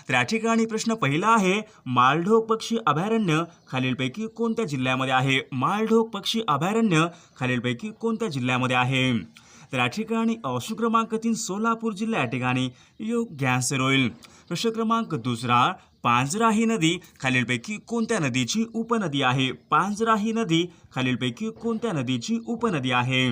तर या ठिकाणी प्रश्न पहिला आहे, मालढोक पक्षी अभयारण्य खालीलपैकी कोणत्या जिल्ह्यामध्ये आहे? मालढोक पक्षी अभयारण्य खालीलपैकी कोणत्या जिल्ह्यामध्ये आहे? तर या ठिकाणी ऑप्शन क्रमांक 3 सोलापूर जिल्हा या ठिकाणी योग्य आन्सर होईल. प्रश्न क्रमांक दुसरा, पांझरा ही नदी खालीलपैकी कोणत्या नदीची उपनदी आहे? पांझरा ही नदी खालीलपैकी कोणत्या नदीची उपनदी आहे?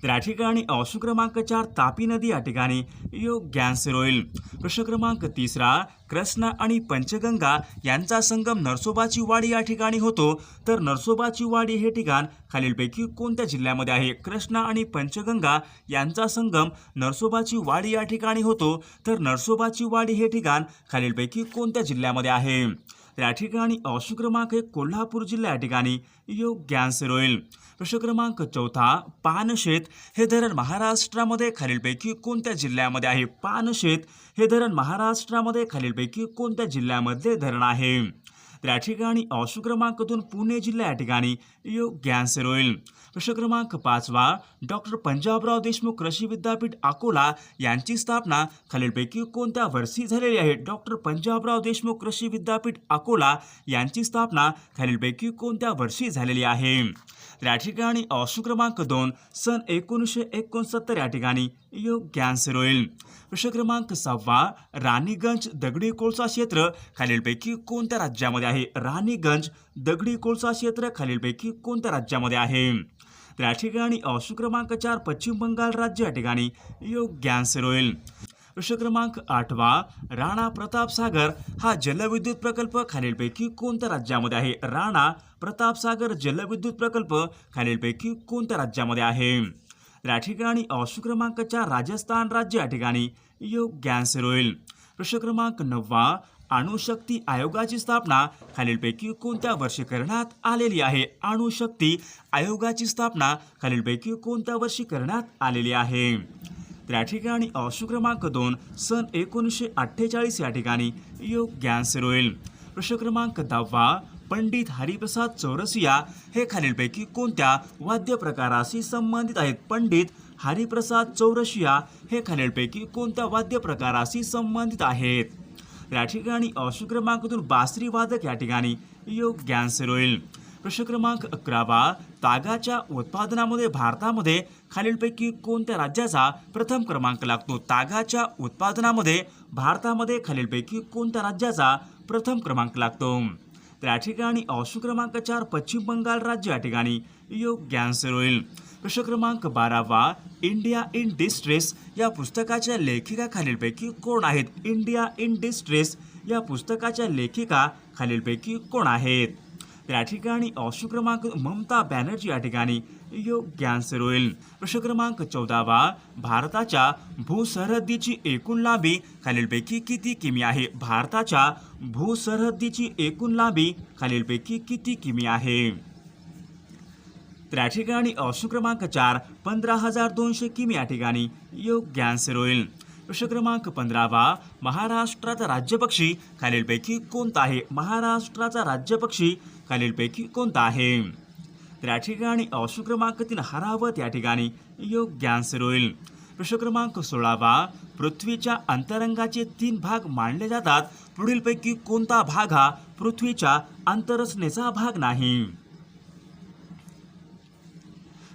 तर या ठिकाणी ऑप्शन क्रमांक 4 तापी नदी या ठिकाणी योग्य आन्सर होईल. प्रश्न क्रमांक तिसरा, कृष्णा आणि पंचगंगा यांचा संगम नरसोबाची वाडी या ठिकाणी होतो. तर नरसोबाची वाडी हे ठिकाण खालीलपैकी कोणत्या जिल्ह्यामध्ये आहे? कृष्णा आणि पंचगंगा यांचा संगम नरसोबाची वाडी या ठिकाणी होतो. तर नरसोबाची वाडी हे ठिकाण खालीलपैकी कोणत्या जिल्ह्यामध्ये आहे? तर या ठिकाणी ऑप्शन क्रमांक 1 कोल्हापूर जिल्हा या ठिकाणी योग्य आन्सर होईल. प्रश्न क्रमांक चौथा, पानशेत हे धरण महाराष्ट्रामध्ये खालीलपैकी कोणत्या जिल्ह्यामध्ये आहे? पानशेत हे धरण महाराष्ट्रामध्ये खालीलपैकी कोणत्या जिल्ह्यामध्ये धरण आहे? तर या ठिकाणी ऑप्शन क्रमांक 2 पुणे जिल्हा या ठिकाणी योग्य आन्सर होईल. प्रश्न क्रमांक 5वा, डॉक्टर पंजाबराव देशमुख कृषी विद्यापीठ अकोला यांची स्थापना खालीलपैकी कोणत्या वर्षी झालेली आहे? डॉक्टर पंजाबराव देशमुख कृषी विद्यापीठ अकोला यांची स्थापना खालीलपैकी कोणत्या वर्षी झालेली आहे? तर या ठिकाणी ऑप्शन क्रमांक 2 सन 1969 या ठिकाणी योग्य आन्सर होईल. प्रश्न क्रमांक 6वा, राणीगंज दगडी कोळसा क्षेत्र खालीलपैकी कोणत्या राज्यामध्ये आहे? राणीगंज दगडी कोळसा क्षेत्र खालीलपैकी कोणत्या राज्यामध्ये आहे? तर या ठिकाणी ऑप्शन क्रमांक 4 पश्चिम बंगाल राज्य या ठिकाणी योग्य आन्सर होईल. प्रश्न क्रमांक 8वा, राणा प्रतापसागर हा जलविद्युत प्रकल्प खालीलपैकी कोणत्या राज्यामध्ये आहे? राणा प्रतापसागर जलविद्युत प्रकल्प खालीलपैकी कोणत्या राज्यामध्ये आहे? तर या ठिकाणी ऑप्शन क्रमांक 4 राजस्थान राज्य या ठिकाणी योग्य आन्सर होईल. प्रश्न क्रमांक 9वा, अणुशक्ती आयोगाची स्थापना खालीलपैकी कोणत्या वर्षी करण्यात आलेली आहे? अणुशक्ती आयोगाची स्थापना खालीलपैकी कोणत्या वर्षी करण्यात आलेली आहे? तर या ठिकाणी ऑप्शन क्रमांक 2 सन 1948 या ठिकाणी योग्य आन्सर होईल. प्रश्न क्रमांक 10वा, पंडित हरिप्रसाद चौरसिया हे खालीलपैकी कोणत्या वाद्य प्रकाराशी संबंधित आहेत? पंडित हरिप्रसाद चौरसिया हे खालीलपैकी कोणत्या वाद्य प्रकाराशी संबंधित आहेत? तर या ठिकाणी ऑप्शन क्रमांक 2 बासरी वादक या ठिकाणी योग्य आन्सर होईल. प्रश्न क्रमांक 11वा, तागाच्या उत्पादनामध्ये भारतामध्ये खालीलपैकी कोणत्या राज्याचा प्रथम क्रमांक लागतो? तागाच्या उत्पादनामध्ये भारतामध्ये खालीलपैकी कोणत्या राज्याचा प्रथम क्रमांक लागतो? तर या ठिकाणी ऑप्शन क्रमांक 4 पश्चिम बंगाल राज्य या ठिकाणी योग्य आन्सर होईल. प्रश्न क्रमांक 12वा, इंडिया इन डिस्ट्रेस या पुस्तकाच्या लेखिका खालीलपैकी कोण आहेत? इंडिया इन डिस्ट्रेस या पुस्तकाच्या लेखिका खालीलपैकी कोण आहेत? तर या ठिकाणी ऑप्शन क्रमांक ममता बॅनर्जी या ठिकाणी योग्य आन्सर होईल. प्रश्न क्रमांक 14वा, भारताच्या भूसरहद्दीची एकूण लांबी खालीलपैकी किती किमी आहे? भारताच्या भूसरहद्दीची एकूण लांबी खालीलपैकी किती किमी आहे? तर या ठिकाणी ऑप्शन क्रमांक 4 15,200 किमी या ठिकाणी योग्य आन्सर होईल. प्रश्न क्रमांक 15वा, महाराष्ट्राचा राज्यपक्षी खालीलपैकी कोणता आहे? महाराष्ट्राचा राज्यपक्षी खालीलपैकी कोणता आहे? तर या ठिकाणी ऑप्शन क्रमांक 3 हरावत या ठिकाणी योग्य आन्सर होईल. प्रश्न क्रमांक 16वा, पृथ्वीच्या अंतरंगाचे 3 भाग मानले जातात. पुढीलपैकी कोणता भाग हा पृथ्वीच्या अंतररचनेचा भाग नाही?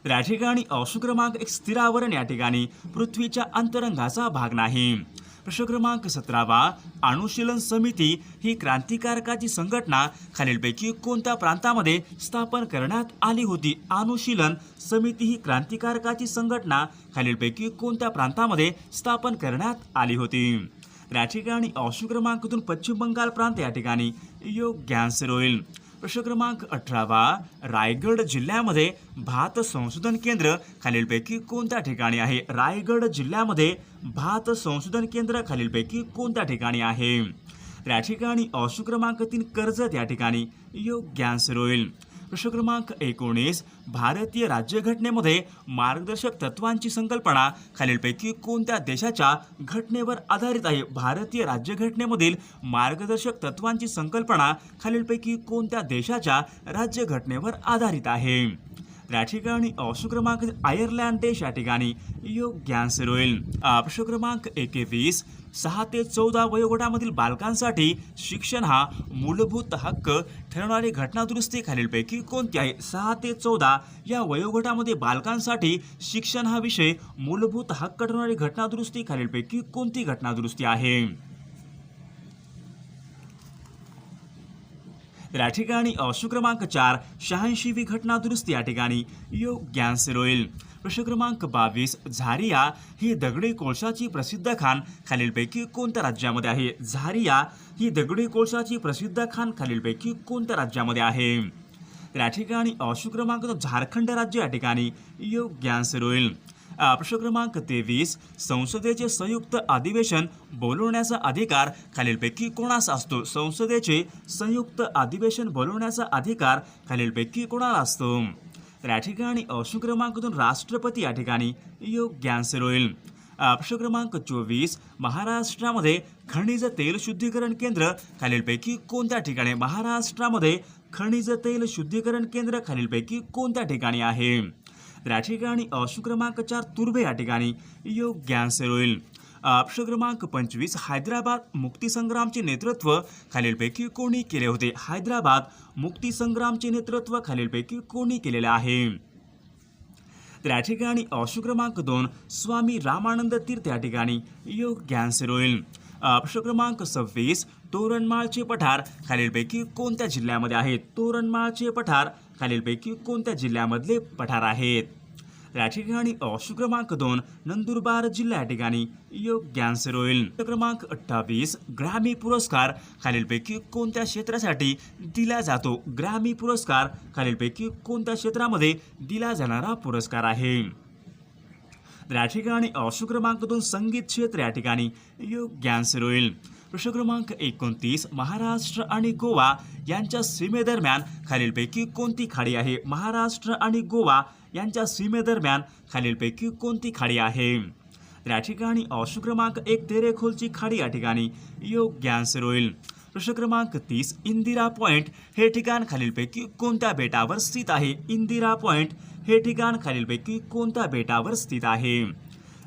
तर या ठिकाणी ऑप्शन क्रमांक 1 स्थिरावरण या ठिकाणी पृथ्वीच्या अंतरंगाचा भाग नाही. प्रश्न क्रमांक 17वा, अनुशीलन समिती ही क्रांतिकारकाची संघटना खालीलपैकी कोणत्या प्रांतामध्ये स्थापन करण्यात आली होती? अनुशीलन समिती ही क्रांतिकारकाची संघटना खालीलपैकी कोणत्या प्रांतामध्ये स्थापन करण्यात आली होती? तर या ठिकाणी ऑप्शन क्रमांक 2 पश्चिम बंगाल प्रांत या ठिकाणी योग्य आन्सर होईल. प्रश्न क्रमांक 18वा, रायगड जिल्ह्यामध्ये भात संशोधन केंद्र खालीलपैकी कोणत्या ठिकाणी आहे? रायगड जिल्ह्यामध्ये भात संशोधन केंद्र खालीलपैकी कोणत्या ठिकाणी आहे? तर या ठिकाणी ऑप्शन क्रमांक 3 कर्जत या ठिकाणी योग्य आन्सर होईल. प्रश्न क्रमांक 19, भारतीय राज्यघटनेमध्ये मार्गदर्शक तत्वांची संकल्पना खालीलपैकी कोणत्या देशाच्या घटनेवर आधारित आहे? भारतीय राज्यघटनेमधील मार्गदर्शक तत्वांची संकल्पना खालीलपैकी कोणत्या देशाच्या राज्यघटनेवर आधारित आहे? तर या ठिकाणी ऑप्शन क्रमांक आयर्लंड देश या ठिकाणी योग्य आन्सर होईल. प्रश्न क्रमांक 21 6 ते 14 वयोगटामधील बालकांसाठी शिक्षण हा मूलभूत हक्क ठरवणारी घटनादुरुस्ती खालीलपैकी कोणती आहे? 6 ते 14 या वयोगटामध्ये बालकांसाठी शिक्षण हा विषय मूलभूत हक्क ठरवणारी घटनादुरुस्ती खालीलपैकी कोणती घटनादुरुस्ती आहे? तर या ठिकाणी ऑप्शन क्रमांक 4 86वी घटना दुरुस्ती या ठिकाणी योग्य आन्सर होईल. प्रश्न क्रमांक 22 झारिया ही दगडी कोळशाची प्रसिद्ध खाण खालीलपैकी कोणत्या राज्यामध्ये आहे? झारिया ही दगडी कोळशाची प्रसिद्ध खाण खालीलपैकी कोणत्या राज्यामध्ये आहे? तर या ठिकाणी ऑप्शन क्रमांक झारखंड राज्य या ठिकाणी योग्य आन्सर होईल. प्रश्न क्रमांक 23 संसदेचे संयुक्त अधिवेशन बोलवण्याचा अधिकार खालीलपैकी कोणास असतो? संसदेचे संयुक्त अधिवेशन बोलवण्याचा अधिकार खालीलपैकी कोणाला असतो? तर या ठिकाणी ऑप्शन क्रमांक 2 राष्ट्रपती या ठिकाणी योग्य आन्सर होईल. प्रश्न क्रमांक 24 महाराष्ट्रामध्ये खनिज तेल शुद्धीकरण केंद्र खालीलपैकी कोणत्या ठिकाणी? महाराष्ट्रामध्ये खनिज तेल शुद्धीकरण केंद्र खालीलपैकी कोणत्या ठिकाणी आहे? तर या ठिकाणी ऑप्शन क्रमांक 4 तुर्भे या ठिकाणी योग्य आन्सर होईल. प्रश्न क्रमांक 25 हैदराबाद मुक्तीसंग्रामचे नेतृत्व खालीलपैकी कोणी केले होते? हैदराबाद मुक्तीसंग्रामचे नेतृत्व खालीलपैकी कोणी केलेले आहे? तर या ठिकाणी ऑप्शन क्रमांक 2 स्वामी रामानंद तीर्थ या ठिकाणी योग्य आन्सर होईल. प्रश्न क्रमांक 26 तोरणमाळचे पठार खालीलपैकी कोणत्या जिल्ह्यामध्ये आहेत? तोरणमाळचे पठार खालीलपैकी कोणत्या जिल्ह्यामधले पठार आहेत? या ठिकाणी ऑप्शन क्रमांक 2 नंदुरबार जिल्हा या ठिकाणी योग्य आन्सर होईल. क्रमांक 28 ग्रॅमी पुरस्कार खालीलपैकी कोणत्या क्षेत्रासाठी दिला जातो? ग्रॅमी पुरस्कार खालीलपैकी कोणत्या क्षेत्रामध्ये दिला जाणारा पुरस्कार आहे? तर या ठिकाणी ऑप्शन क्रमांक 2 संगीत क्षेत्र या ठिकाणी योग्य आन्सर होईल. प्रश्न क्रमांक 29 महाराष्ट्र आणि गोवा यांच्या सीमेदरम्यान खालीलपैकी कोणती खाडी आहे? महाराष्ट्र आणि गोवा यांच्या सीमेदरम्यान खालीलपैकी कोणती खाडी आहे? तर या ठिकाणी ऑप्शन क्रमांक 1 तेरेखोलची खाडी या ठिकाणी योग्य आन्सर होईल. प्रश्न क्रमांक 30 इंदिरा पॉइंट हे ठिकाण खालीलपैकी कोणत्या बेटावर स्थित आहे? इंदिरा पॉइंट हे ठिकाण खालीलपैकी कोणत्या बेटावर स्थित आहे?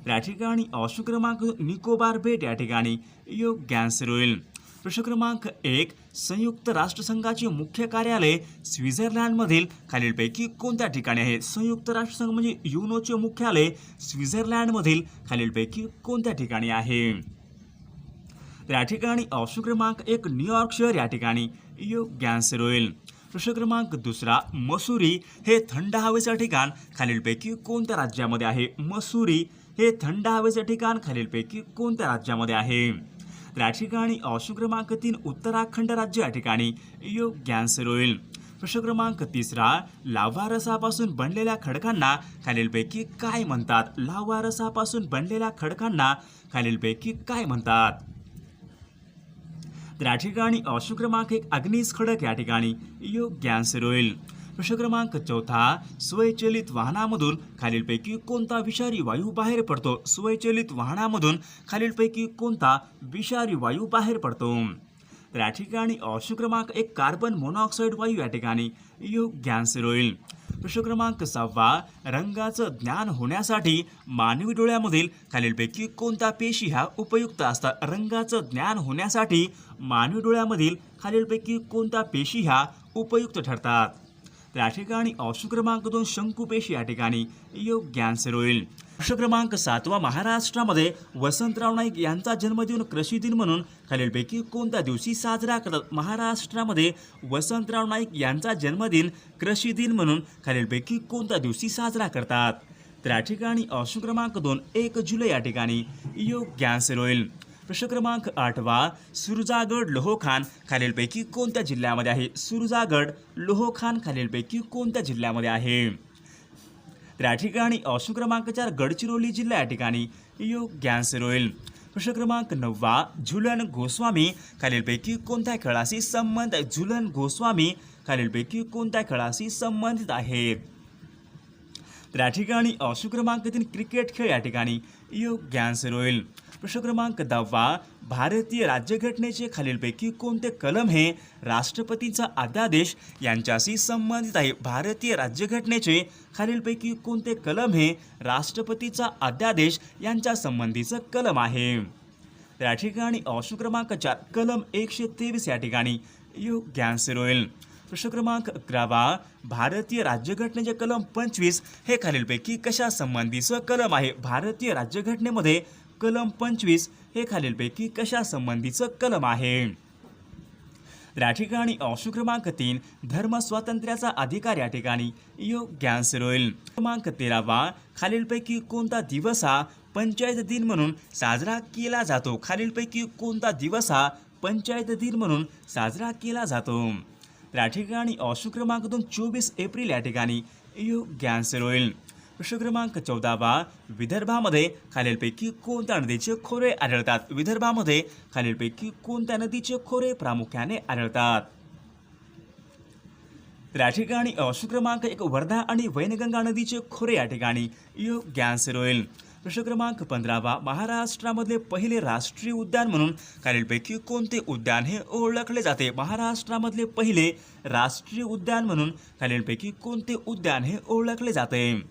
या ठिकाणी ऑप्शन क्रमांक निकोबार बेट या ठिकाणी योग्य आन्सर होईल. प्रश्न क्रमांक 1 संयुक्त राष्ट्रसंघाचे मुख्य कार्यालय स्वित्झर्लंडमधील खालीलपैकी कोणत्या ठिकाणी आहे? संयुक्त राष्ट्रसंघ म्हणजे युनोचे मुख्यालय स्वित्झर्लंडमधील खालीलपैकी कोणत्या ठिकाणी आहे? तर या ठिकाणी ऑप्शन क्रमांक 1 न्यूयॉर्क शहर या ठिकाणी योग्य आन्सर होईल. प्रश्न क्रमांक 2 मसुरी हे थंड हवेचे ठिकाण खालीलपैकी कोणत्या राज्यामध्ये आहे? मसुरी हे थंड हवेचे ठिकाण खालीलपैकी कोणत्या राज्यामध्ये आहे? तर या ठिकाणी ऑप्शन क्रमांक 3 उत्तराखंड राज्य या ठिकाणी योग्य आन्सर होईल. प्रश्न क्रमांक 3 लाव्हा रसापासून बनलेल्या खडकांना खालीलपैकी काय म्हणतात? लाव्हा रसापासून बनलेल्या खडकांना खालीलपैकी काय म्हणतात? तर या ठिकाणी ऑप्शन क्रमांक 1 अग्निज खडक या ठिकाणी योग्य आन्सर होईल. प्रश्न क्रमांक 4 स्वयंचलित वाहनामधून खालीलपैकी कोणता विषारी वायू बाहेर पडतो? स्वयंचलित वाहनामधून खालीलपैकी कोणता विषारी वायू बाहेर पडतो? तर या ठिकाणी ऑप्शन क्रमांक 1 कार्बन मोनॉक्साईड वायू या ठिकाणी योग्य आन्सर होईल. प्रश्न क्रमांक 6 रंगाचं ज्ञान होण्यासाठी मानवी डोळ्यामधील खालीलपैकी कोणत्या पेशी ह्या उपयुक्त असतात? रंगाचं ज्ञान होण्यासाठी मानवी डोळ्यामधील खालीलपैकी कोणत्या पेशी ह्या उपयुक्त ठरतात? तर या ठिकाणी ऑप्शन क्रमांक 2 शंकुपेशी या ठिकाणी योग्य आन्सर होईल. प्रश्न क्रमांक 7 महाराष्ट्रामध्ये वसंतराव नाईक यांचा जन्मदिन कृषी दिन म्हणून खालीलपैकी कोणत्या दिवशी साजरा करतात? महाराष्ट्रामध्ये वसंतराव नाईक यांचा जन्मदिन कृषी दिन म्हणून खालीलपैकी कोणत्या दिवशी साजरा करतात? तर या ठिकाणी ऑप्शन क्रमांक 2 1 जुलै या ठिकाणी योग्य आन्सर होईल. प्रश्न क्रमांक 8 सुरजागड लोहखान खालीलपैकी कोणत्या जिल्ह्यामध्ये आहे? सुरजागड लोहखान खालीलपैकी कोणत्या जिल्ह्यामध्ये आहे? तर या ठिकाणी ऑप्शन क्रमांक 4 गडचिरोली जिल्हा या ठिकाणी योग्य आन्सर होईल. प्रश्न क्रमांक 9 झुलन गोस्वामी खालीलपैकी कोणत्या खेळाशी संबंधित आहे? झुलन गोस्वामी खालीलपैकी कोणत्या खेळाशी संबंधित आहेत? तर या ठिकाणी ऑप्शन क्रमांक 3 क्रिकेट खेळ या ठिकाणी योग्य आन्सर होईल. प्रश्न क्रमांक 10 भारतीय राज्यघटनेचे खालीलपैकी कोणते कलम हे राष्ट्रपतींचा अध्यादेश यांच्याशी संबंधित आहे? भारतीय राज्यघटनेचे खालीलपैकी कोणते कलम हे राष्ट्रपतीचा अध्यादेश यांच्या संबंधीचं कलम आहे? तर या ठिकाणी ऑप्शन क्रमांक 4 कलम 123 या ठिकाणी योग्य आन्सर होईल. प्रश्न क्रमांक 11 भारतीय राज्यघटनेचे कलम 25 हे खालीलपैकी कशा संबंधीचं कलम आहे? भारतीय राज्यघटनेमध्ये कलम 25 हे खालीलपैकी कशा संबंधीचं कलम आहे? तर या ठिकाणी ऑप्शन क्रमांक 3 धर्म स्वातंत्र्याचा अधिकार या ठिकाणी योग्य आन्सर होईल. क्रमांक 13 खालीलपैकी कोणता दिवस हा पंचायत दिन म्हणून साजरा केला जातो? खालीलपैकी कोणता दिवस हा पंचायत दिन म्हणून साजरा केला जातो? तर या ठिकाणी ऑप्शन क्रमांक 2 24 एप्रिल या ठिकाणी योग्य आन्सर होईल. प्रश्न क्रमांक 14 विदर्भामध्ये खालीलपैकी कोणत्या नदीचे खोरे आढळतात? विदर्भामध्ये खालीलपैकी कोणत्या नदीचे खोरे प्रामुख्याने आढळतात? तर या ठिकाणी ऑप्शन क्रमांक 1 वर्धा आणि वैनगंगा नदीचे खोरे या ठिकाणी योग्य आन्सर होईल. प्रश्न क्रमांक 15 महाराष्ट्रामधले पहिले राष्ट्रीय उद्यान म्हणून खालीलपैकी कोणते उद्यान हे ओळखले जाते? महाराष्ट्रामधले पहिले राष्ट्रीय उद्यान म्हणून खालीलपैकी कोणते उद्यान हे ओळखले जाते?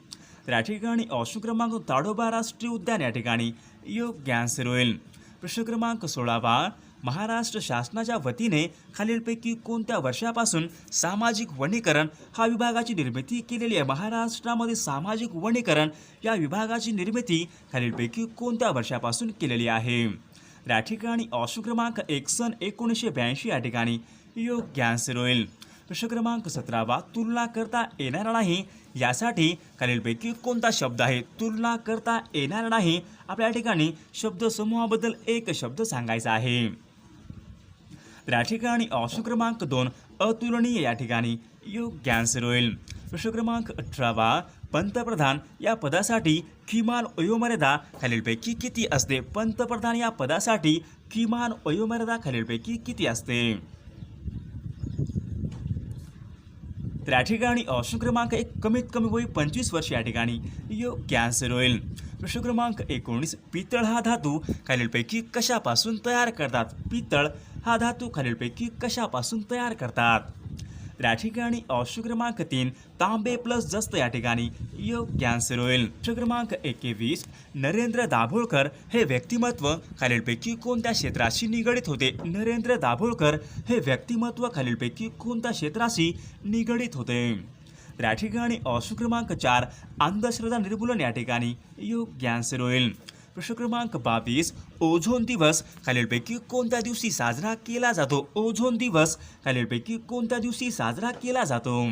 तर या ठिकाणी ऑप्शन क्रमांक ताडोबा राष्ट्रीय उद्यान या ठिकाणी योग्य आन्सर होईल. प्रश्न क्रमांक 16 महाराष्ट्र शासनाच्या वतीने खालीलपैकी कोणत्या वर्षापासून सामाजिक वनीकरण हा विभागाची निर्मिती केलेली आहे? महाराष्ट्रामध्ये सामाजिक वनीकरण या विभागाची निर्मिती खालीलपैकी कोणत्या वर्षापासून केलेली आहे? तर या ठिकाणी ऑप्शन क्रमांक 1 सन 1982 या ठिकाणी योग्य आन्सर होईल. प्रश्न क्रमांक 17 तुलना करता येणार नाही यासाठी खालीलपैकी कोणता शब्द आहे? तुलना करता येणार नाही आपल्या ठिकाणी शब्द समूहाबद्दल एक शब्द सांगायचा आहे. तर या ठिकाणी ऑप्शन क्रमांक 2 अतुलनीय या ठिकाणी योग्य आन्सर होईल. प्रश्न क्रमांक 18 पंतप्रधान या पदासाठी किमान वयोमर्यादा खालीलपैकी किती असते? पंतप्रधान या पदासाठी किमान वयोमर्यादा खालीलपैकी किती असते? तर या ठिकाणी ऑप्शन क्रमांक 1 कमीत कमी वय 25 वर्ष या ठिकाणी योग्य आन्सर होईल. प्रश्न क्रमांक 19 पितळ हा धातू खालीलपैकी कशापासून तयार करतात? पितळ हा धातू खालीलपैकी कशापासून तयार करतात? तर या ठिकाणी ऑप्शन क्रमांक 3 तांबे प्लस जस्त या ठिकाणी योग्य आन्सर होईल. प्रश्न क्रमांक 21 नरेंद्र दाभोळकर हे व्यक्तिमत्व खालीलपैकी कोणत्या क्षेत्राशी निगडित होते? नरेंद्र दाभोळकर हे व्यक्तिमत्व खालीलपैकी कोणत्या क्षेत्राशी निगडित होते? तर या ठिकाणी ऑप्शन क्रमांक 4 अंधश्रद्धा निर्मूलन या ठिकाणी योग्य आन्सर होईल. प्रश्न क्रमांक 22 ओझोन दिवस खालीलपैकी कोणत्या दिवशी साजरा केला जातो? ओझोन दिवस खालीलपैकी कोणत्या दिवशी साजरा केला जातो?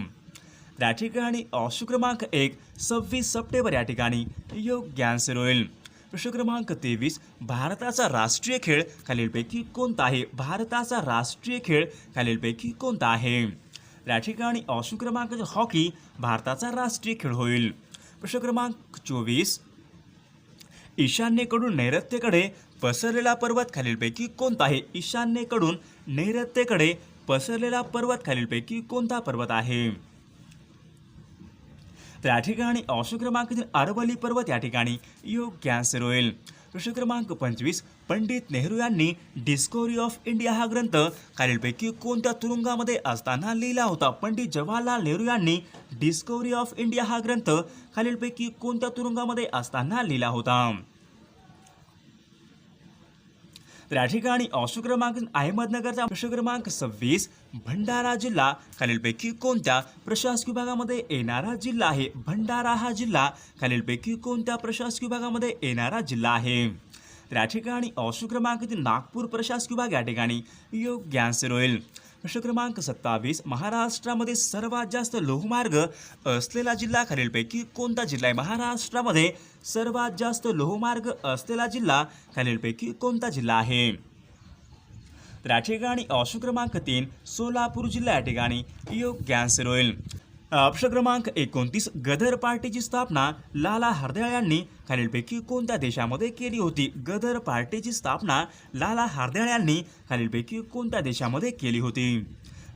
या ठिकाणी ऑप्शन क्रमांक 1 26 सप्टेंबर या ठिकाणी योग्य आन्सर होईल. प्रश्न क्रमांक 23 भारताचा राष्ट्रीय खेळ खालीलपैकी कोणता आहे? भारताचा राष्ट्रीय खेळ खालीलपैकी कोणता आहे? या ठिकाणी ऑप्शन क्रमांक हॉकी भारताचा राष्ट्रीय खेळ होईल. प्रश्न क्रमांक 24 ईशान्येकडून नैऋत्येकडे पसरलेला पर्वत खालीलपैकी कोणता आहे? ईशान्येकडून नैऋत्येकडे पसरलेला पर्वत खालीलपैकी कोणता पर्वत आहे? तर या ठिकाणी ऑप्शन क्रमांक 3 अरवली पर्वत या ठिकाणी योग्य आन्सर होईल. प्रश्न क्रमांक 25 पंडित नेहरू यांनी डिस्कव्हरी ऑफ इंडिया हा ग्रंथ खालीलपैकी कोणत्या तुरुंगामध्ये असताना लिहिला होता? पंडित जवाहरलाल नेहरू यांनी डिस्कव्हरी ऑफ इंडिया हा ग्रंथ खालीलपैकी कोणत्या तुरुंगामध्ये असताना लिहिला होता? तर या ठिकाणी ऑप्शन क्रमांक अहमदनगरचा. प्रश्न क्रमांक 26 भंडारा जिल्हा खालीलपैकी कोणत्या प्रशासकीय विभागामध्ये येणारा जिल्हा आहे? भंडारा हा जिल्हा खालीलपैकी कोणत्या प्रशासकीय विभागामध्ये येणारा जिल्हा आहे? तर या ठिकाणी ऑप्शन क्रमांक 3 नागपूर प्रशासकीय विभाग या ठिकाणी योग्य आन्सर होईल. प्रश्न क्रमांक 27 महाराष्ट्रामध्ये सर्वात जास्त लोहमार्ग असलेला जिल्हा खालीलपैकी कोणता जिल्हा आहे? महाराष्ट्रामध्ये सर्वात जास्त लोहमार्ग असलेला जिल्हा खालीलपैकी कोणता जिल्हा आहे? तर या ठिकाणी ऑप्शन क्रमांक 3 सोलापूर जिल्हा या ठिकाणी योग्य आन्सर होईल. प्रश्न क्रमांक 29 गदर पार्टीची स्थापना लाला हरदयाळ यांनी खालीलपैकी कोणत्या देशामध्ये केली होती? गदर पार्टीची स्थापना लाला हरदयाळ यांनी खालीलपैकी कोणत्या देशामध्ये केली होती?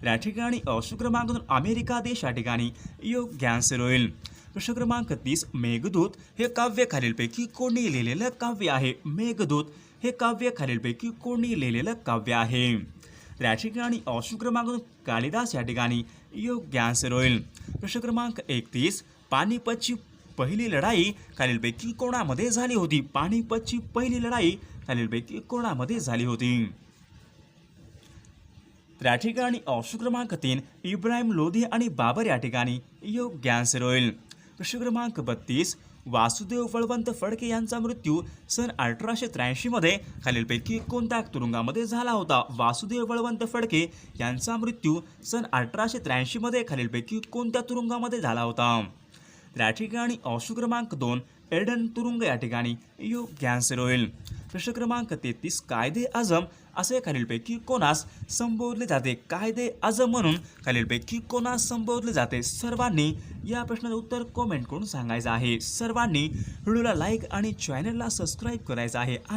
या ठिकाणी ऑप्शन क्रमांक 2 अमेरिका देश या ठिकाणी योग्य आन्सर होईल. प्रश्न क्रमांक 30 मेघदूत हे काव्य खालीलपैकी कोणी लिहिलेलं काव्य आहे? मेघदूत हे काव्य खालीलपैकी कोणी लिहिलेलं काव्य आहे? तर या ठिकाणी ऑप्शन क्रमांक 2 कालिदास या ठिकाणी योग्य आन्सर होईल. प्रश्न क्रमांक 31 पानिपतची पहिली लढाई खालीलपैकी कोणामध्ये झाली होती? पानिपतची पहिली लढाई खालीलपैकी कोणामध्ये झाली होती? तर या ठिकाणी ऑप्शन क्रमांक 3 इब्राहिम लोधी आणि बाबर या ठिकाणी योग्य आन्सर होईल. प्रश्न क्रमांक 32 वासुदेव बळवंत फडके यांचा मृत्यू सन 1883 मध्ये खालीलपैकी कोणत्या तुरुंगामध्ये झाला होता? वासुदेव बळवंत फडके यांचा मृत्यू सन 1883 मध्ये खालीलपैकी कोणत्या तुरुंगामध्ये झाला होता? तर या ठिकाणी ऑप्शन क्रमांक 2 एडन तुरुंग या ठिकाणी योग्य आन्सर होईल. प्रश्न क्रमांक 33 कायदे आझम असे खालीलपैकी कोणास संबोधले जाते? कायदे आझम म्हणून खालीलपैकी कोणास संबोधले जाते? सर्वांनी या प्रश्नाचं उत्तर कॉमेंट करून सांगायचं आहे. सर्वांनी व्हिडिओला लाईक आणि चॅनलला सबस्क्राईब करायचं आहे.